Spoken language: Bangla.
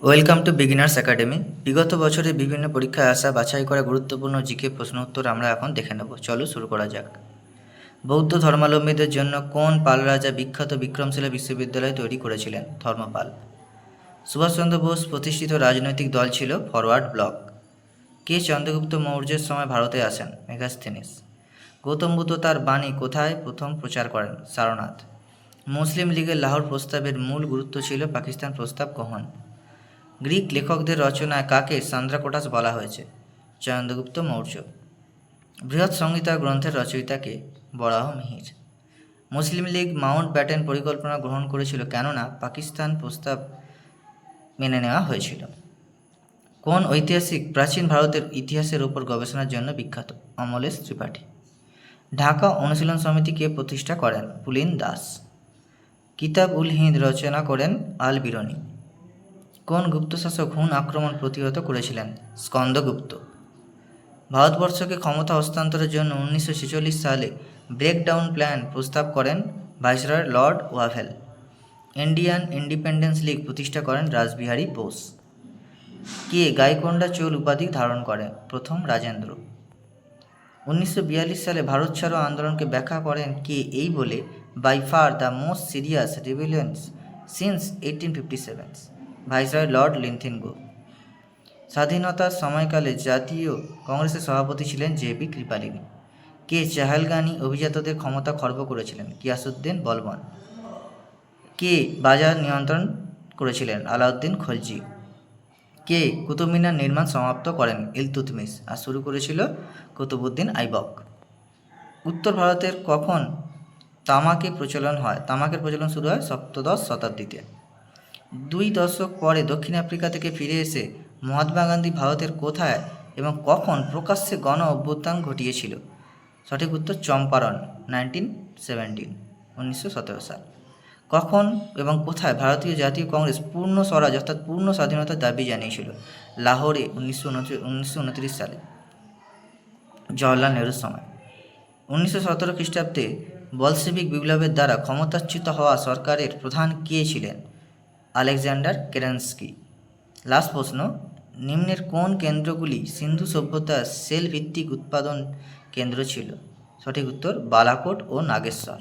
Welcome to beginners academy. বিগত বছরে বিভিন্ন পরীক্ষায় আসা বাছাই করা গুরুত্বপূর্ণ জিকে প্রশ্ন উত্তর আমরা এখন দেখে নেব। চলো শুরু করা যাক। বৌদ্ধ ধর্মাবলম্বীদের জন্য কোন পাল রাজা বিখ্যাত বিক্রমশিলা বিশ্ববিদ্যালয় তৈরি করেছিলেন? ধর্মপাল। সুভাষচন্দ্র বোস প্রতিষ্ঠিত রাজনৈতিক দল ছিল ফরওয়ার্ড ব্লক। কে চন্দ্রগুপ্ত মৌর্যের সময় ভারতে আসেন? মেগাস্থেনিস। গৌতম বুদ্ধ তার বাণী কোথায় প্রথম প্রচার করেন? সারনাথ। মুসলিম লীগের লাহোর প্রস্তাবের মূল গুরুত্ব ছিল পাকিস্তান প্রস্তাব গ্রহণ। গ্রিক লেখকদের রচনায় কাকে সান্দ্রাকোটাস বলা হয়েছে? চন্দ্রগুপ্ত মৌর্য। বৃহৎ সংহিতা গ্রন্থের রচয়িতাকে? বরাহ মিহির। মুসলিম লীগ মাউন্ট ব্যাটেন পরিকল্পনা গ্রহণ করেছিল কেননা পাকিস্তান প্রস্তাব মেনে নেওয়া হয়েছিল। কোন ঐতিহাসিক প্রাচীন ভারতের ইতিহাসের উপর গবেষণার জন্য বিখ্যাত? অমলেশ ত্রিপাঠী। ঢাকা অনুশীলন সমিতিকে প্রতিষ্ঠা করেন? পুলিন দাস। কিতাব উল হিন্দ রচনা করেন আল বিরুনি। কোন গুপ্ত শাসক হুন আক্রমণ প্রতিহত করেছিলেন? স্কন্দগুপ্ত। ভারতবর্ষকে ক্ষমতা হস্তান্তরের জন্য 1946 সালে ব্রেকডাউন প্ল্যান প্রস্তাব করেন viceroy Lord Wavell. Indian independence League প্রতিষ্ঠা করেন রাসবিহারী বোস। কে গাইকোন্ডা চোল উপাধি ধারণ করে? প্রথম রাজেন্দ্র। 1942 সালে ভারত ছাড়ো আন্দোলনকে ব্যাখ্যা করেন কে এই বলে, by far the most serious rebellions since 1857, viceroy Lord Linlithgow. স্বাধীনতার সময়কালে জাতীয় কংগ্রেসের সভাপতি ছিলেন জে.বি. কৃপালিনী। কে চাহালগানি অভিজাতদের ক্ষমতা খর্ব করেছিলেন? গিয়াসউদ্দিন বলবন। কে বাজার নিয়ন্ত্রণ করেছিলেন? আলাউদ্দিন খলজি। কে কুতুব মিনার নির্মাণ সমাপ্ত করেন? ইলতুৎমিশ। আর শুরু করেছিল কুতুবউদ্দিন আইবক। উত্তর ভারতের কখন তামাকের প্রচলন হয়? তামাকের প্রচলন শুরু হয় সপ্তদশ শতাব্দীতে। 2 দশক পরে দক্ষিণ আফ্রিকা থেকে ফিরে এসে মহাত্মা গান্ধী ভারতের কোথায় এবং কখন প্রকাশ্যে গণ অভ্যুত্থান ঘটিয়েছিল? সঠিক উত্তর চম্পারণ, 1917 সাল। কখন এবং কোথায় ভারতীয় জাতীয় কংগ্রেস পূর্ণ স্বরাজ অর্থাৎ পূর্ণ স্বাধীনতার দাবি জানিয়েছিল? লাহোরে 1929 সালে, জওহরলাল নেহরুর সময়। 1917 খ্রিস্টাব্দে বলশেভিক বিপ্লবের দ্বারা ক্ষমতাচ্যুত হওয়া সরকারের প্রধান কে ছিলেন? আলেকজান্ডার কেরেন্সকি। লাস্ট প্রশ্ন, নিম্নের কোন কেন্দ্রগুলি সিন্ধু সভ্যতার সেল ভিত্তিক উৎপাদন কেন্দ্র ছিল? সঠিক উত্তর বালাকোট ও নাগেশ্বর।